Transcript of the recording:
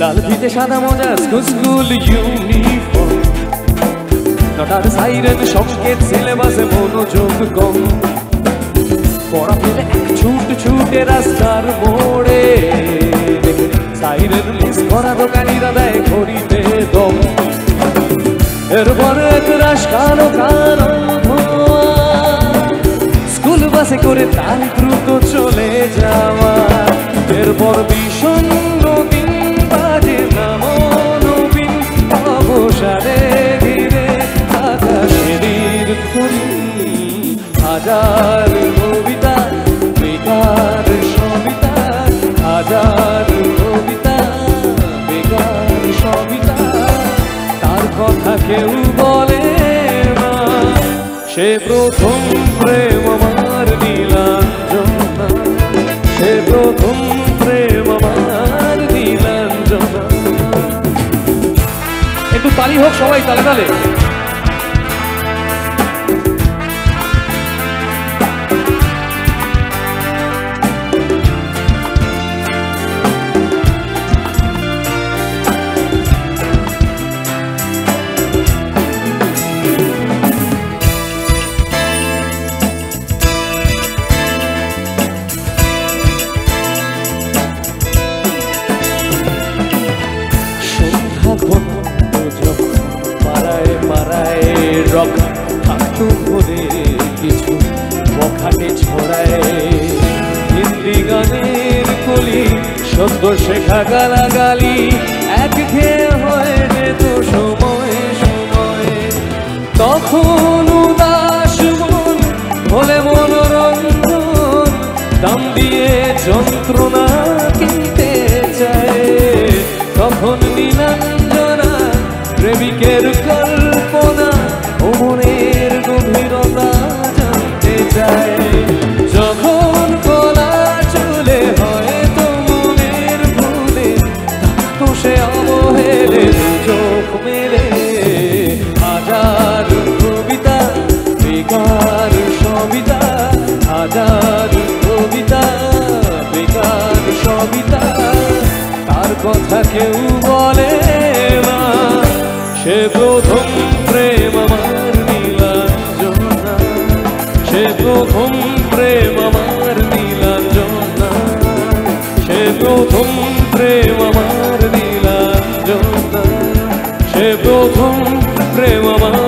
লাল ফিতে সাদা মোজা স্কুল ইউনিফর্ম, নটার সাইরেন সংকেত সিলেবাসে মনোযোগ কম। পড়া ফেলে এক ছুটে রাস্তার মোড়ে, সাইরেন মিস করা দোকানিরা দেয় ঘড়িতে দম। এরপরে এক রাশ কালো কালো স্কুল বাসে করে তার দ্রুত চলে যাওয়া। এরপর বিষণ্ণ দিন বাজে নামো নবীন, অবসাদে ধীরে আকাশের ঘড়ি। হাজার কবিতা বেকার সবিতা, হাজার কবিতা বেকার সবিতা, তার কথা কেউ বলে না। সে প্রথম প্রেম আমার নীলাঞ্জনা, সে প্রথম প্রেম আমার নীলাঞ্জনা। একটু তালি হোক সবাই, তালে তালে। পাড়ায় পাড়ায় রক থাকতো বলে কিছু বখাটে ছড়ায়। হিন্দি গানের কলি সদ্য শেখা গালাগালি একঘেয়ে হয়ে যেত সময়ে সময়ে। তখন উদাস মন হলে মনোরঞ্জন, দাম দিয়ে যন্ত্রণা কিনতে চায়। তখন নীলাঞ্জনা প্রেমিকের কল্পনা ও মনের গভীরতা জানতে চায়। যখন গলা চলে হয়তো মনের ভুলে, তো সে অবহেলে চোখ মেলে। হাজার কবিতা বেকার সবিতা, হাজার কবিতা বেকার সবিতা, তার কথা কেউ বলে না। সে প্রথম প্রেম আমার নীলাঞ্জনা, সে প্রথম প্রেম আমার নীলাঞ্জনা, সে প্রথম প্রেম আমার নীলাঞ্জনা, সে প্রথম প্রেম আমার